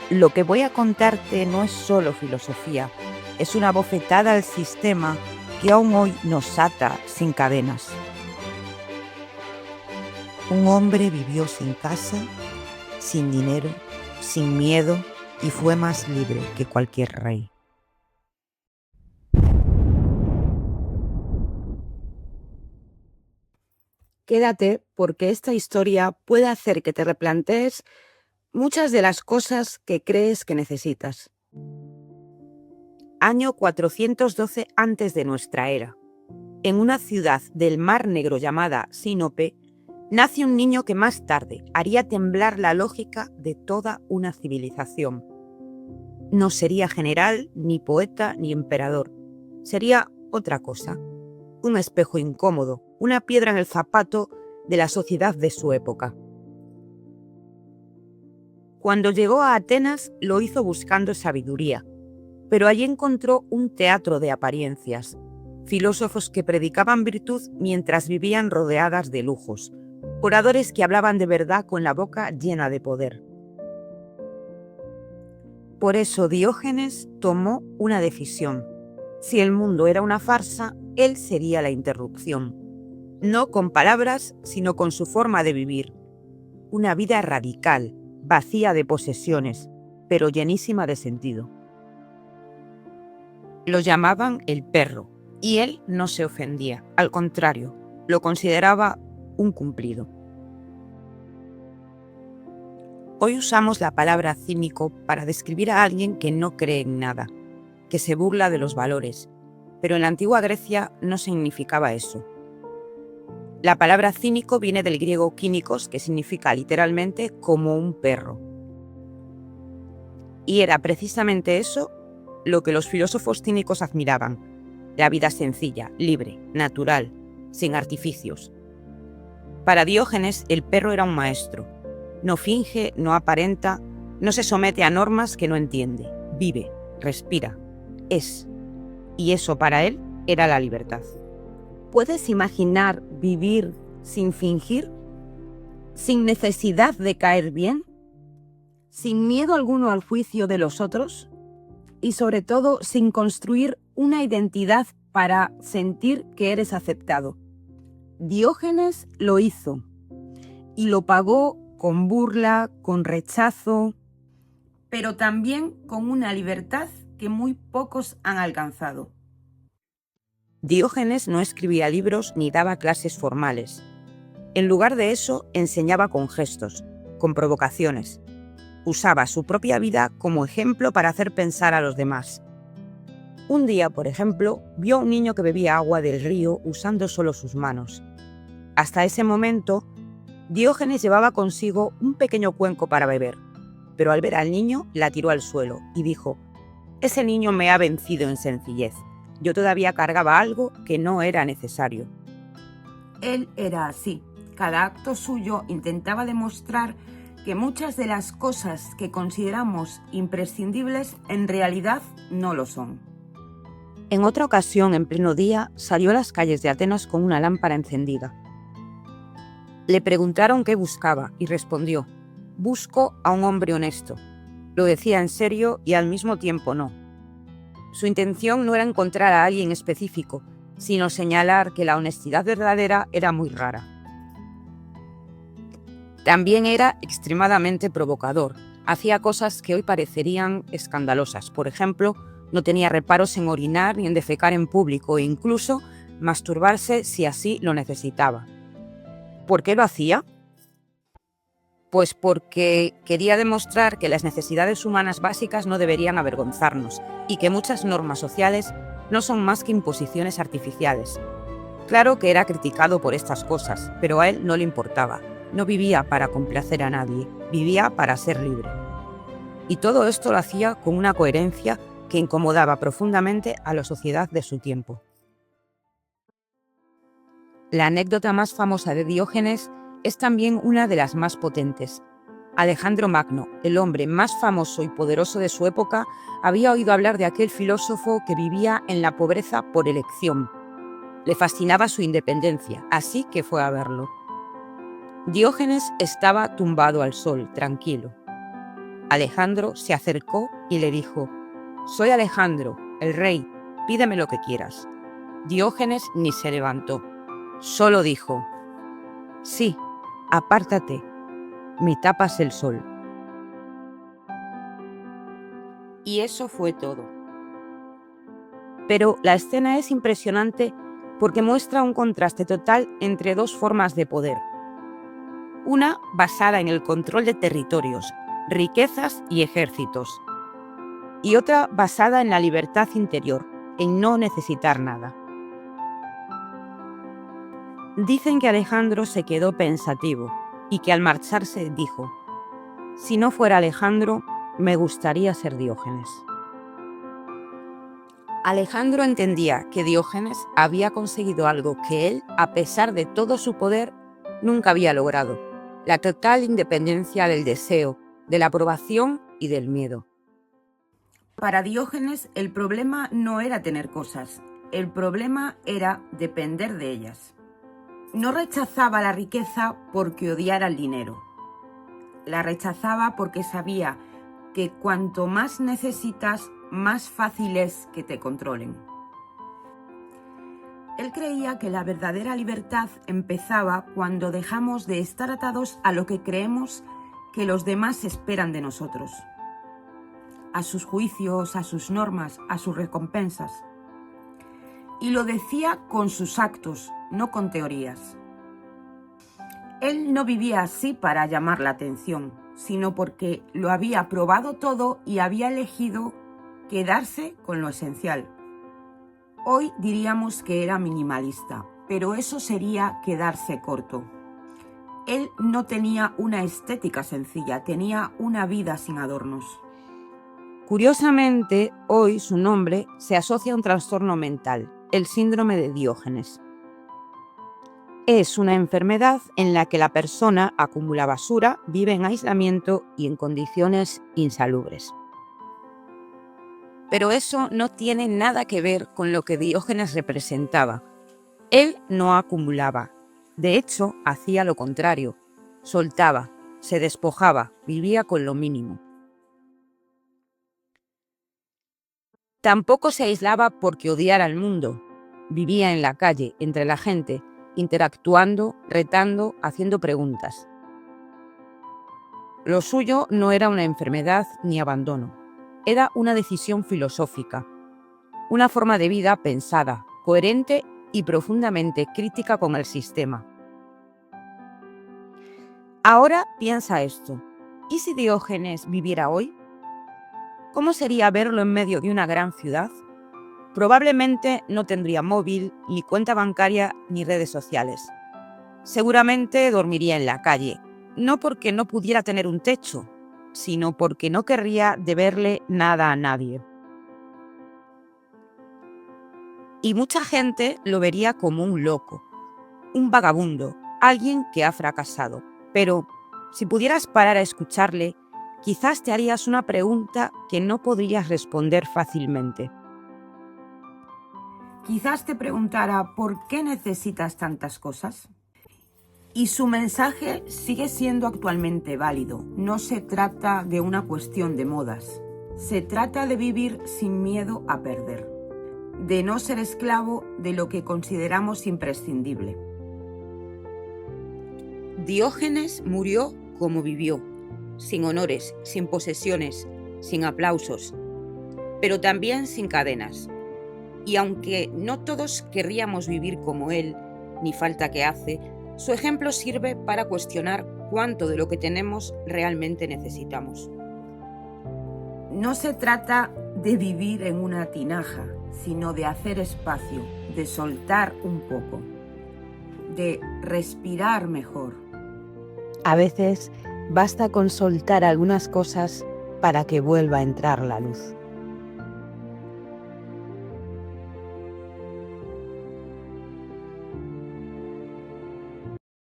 Lo que voy a contarte no es solo filosofía, es una bofetada al sistema que aún hoy nos ata sin cadenas. Un hombre vivió sin casa, sin dinero, sin miedo y fue más libre que cualquier rey. Quédate porque esta historia puede hacer que te replantees muchas de las cosas que crees que necesitas. Año 412 antes de nuestra era. En una ciudad del Mar Negro llamada Sinope, nace un niño que más tarde haría temblar la lógica de toda una civilización. No sería general, ni poeta, ni emperador. Sería otra cosa. Un espejo incómodo, una piedra en el zapato de la sociedad de su época. Cuando llegó a Atenas lo hizo buscando sabiduría, pero allí encontró un teatro de apariencias, filósofos que predicaban virtud mientras vivían rodeadas de lujos, oradores que hablaban de verdad con la boca llena de poder. Por eso Diógenes tomó una decisión. Si el mundo era una farsa, él sería la interrupción. No con palabras, sino con su forma de vivir. Una vida radical, vacía de posesiones, pero llenísima de sentido. Lo llamaban el perro, y él no se ofendía. Al contrario, lo consideraba un cumplido. Hoy usamos la palabra cínico para describir a alguien que no cree en nada, que se burla de los valores, pero en la antigua Grecia no significaba eso. La palabra cínico viene del griego kínikos, que significa literalmente como un perro. Y era precisamente eso lo que los filósofos cínicos admiraban: la vida sencilla, libre, natural, sin artificios. Para Diógenes, el perro era un maestro. No finge, no aparenta, no se somete a normas que no entiende. Vive, respira, es. Y eso para él era la libertad. ¿Puedes imaginar vivir sin fingir? ¿Sin necesidad de caer bien? ¿Sin miedo alguno al juicio de los otros? Y sobre todo, sin construir una identidad para sentir que eres aceptado. Diógenes lo hizo y lo pagó con burla, con rechazo, pero también con una libertad que muy pocos han alcanzado. Diógenes no escribía libros ni daba clases formales. En lugar de eso, enseñaba con gestos, con provocaciones. Usaba su propia vida como ejemplo para hacer pensar a los demás. Un día, por ejemplo, vio a un niño que bebía agua del río usando solo sus manos. Hasta ese momento, Diógenes llevaba consigo un pequeño cuenco para beber, pero al ver al niño la tiró al suelo y dijo: «Ese niño me ha vencido en sencillez. Yo todavía cargaba algo que no era necesario». Él era así. Cada acto suyo intentaba demostrar que muchas de las cosas que consideramos imprescindibles en realidad no lo son. En otra ocasión, en pleno día, salió a las calles de Atenas con una lámpara encendida. Le preguntaron qué buscaba y respondió: «Busco a un hombre honesto». Lo decía en serio y al mismo tiempo no. Su intención no era encontrar a alguien específico, sino señalar que la honestidad verdadera era muy rara. También era extremadamente provocador. Hacía cosas que hoy parecerían escandalosas. Por ejemplo, no tenía reparos en orinar ni en defecar en público e incluso masturbarse si así lo necesitaba. ¿Por qué lo hacía? Pues porque quería demostrar que las necesidades humanas básicas no deberían avergonzarnos y que muchas normas sociales no son más que imposiciones artificiales. Claro que era criticado por estas cosas, pero a él no le importaba. No vivía para complacer a nadie, vivía para ser libre. Y todo esto lo hacía con una coherencia que incomodaba profundamente a la sociedad de su tiempo. La anécdota más famosa de Diógenes es también una de las más potentes. Alejandro Magno, el hombre más famoso y poderoso de su época, había oído hablar de aquel filósofo que vivía en la pobreza por elección. Le fascinaba su independencia, así que fue a verlo. Diógenes estaba tumbado al sol, tranquilo. Alejandro se acercó y le dijo: «Soy Alejandro, el rey, pídeme lo que quieras». Diógenes ni se levantó, solo dijo: «Sí, apártate, me tapas el sol». Y eso fue todo. Pero la escena es impresionante porque muestra un contraste total entre dos formas de poder. Una basada en el control de territorios, riquezas y ejércitos. Y otra basada en la libertad interior, en no necesitar nada. Dicen que Alejandro se quedó pensativo y que al marcharse dijo: «Si no fuera Alejandro, me gustaría ser Diógenes». Alejandro entendía que Diógenes había conseguido algo que él, a pesar de todo su poder, nunca había logrado: la total independencia del deseo, de la aprobación y del miedo. Para Diógenes, el problema no era tener cosas, el problema era depender de ellas. No rechazaba la riqueza porque odiara el dinero. La rechazaba porque sabía que cuanto más necesitas, más fácil es que te controlen. Él creía que la verdadera libertad empezaba cuando dejamos de estar atados a lo que creemos que los demás esperan de nosotros, a sus juicios, a sus normas, a sus recompensas. Y lo decía con sus actos, no con teorías. Él no vivía así para llamar la atención, sino porque lo había probado todo y había elegido quedarse con lo esencial. Hoy diríamos que era minimalista, pero eso sería quedarse corto. Él no tenía una estética sencilla, tenía una vida sin adornos. Curiosamente, hoy su nombre se asocia a un trastorno mental, el síndrome de Diógenes. Es una enfermedad en la que la persona acumula basura, vive en aislamiento y en condiciones insalubres. Pero eso no tiene nada que ver con lo que Diógenes representaba. Él no acumulaba. De hecho, hacía lo contrario. Soltaba, se despojaba, vivía con lo mínimo. Tampoco se aislaba porque odiara al mundo. Vivía en la calle, entre la gente, interactuando, retando, haciendo preguntas. Lo suyo no era una enfermedad ni abandono. Era una decisión filosófica, una forma de vida pensada, coherente y profundamente crítica con el sistema. Ahora piensa esto: ¿y si Diógenes viviera hoy? ¿Cómo sería verlo en medio de una gran ciudad? Probablemente no tendría móvil, ni cuenta bancaria, ni redes sociales. Seguramente dormiría en la calle, no porque no pudiera tener un techo, sino porque no querría deberle nada a nadie. Y mucha gente lo vería como un loco, un vagabundo, alguien que ha fracasado. Pero si pudieras parar a escucharle, quizás te harías una pregunta que no podrías responder fácilmente. Quizás te preguntara: ¿por qué necesitas tantas cosas? Y su mensaje sigue siendo actualmente válido. No se trata de una cuestión de modas. Se trata de vivir sin miedo a perder, de no ser esclavo de lo que consideramos imprescindible. Diógenes murió como vivió, sin honores, sin posesiones, sin aplausos, pero también sin cadenas. Y aunque no todos querríamos vivir como él, ni falta que hace, su ejemplo sirve para cuestionar cuánto de lo que tenemos realmente necesitamos. No se trata de vivir en una tinaja, sino de hacer espacio, de soltar un poco, de respirar mejor. A veces basta con soltar algunas cosas para que vuelva a entrar la luz.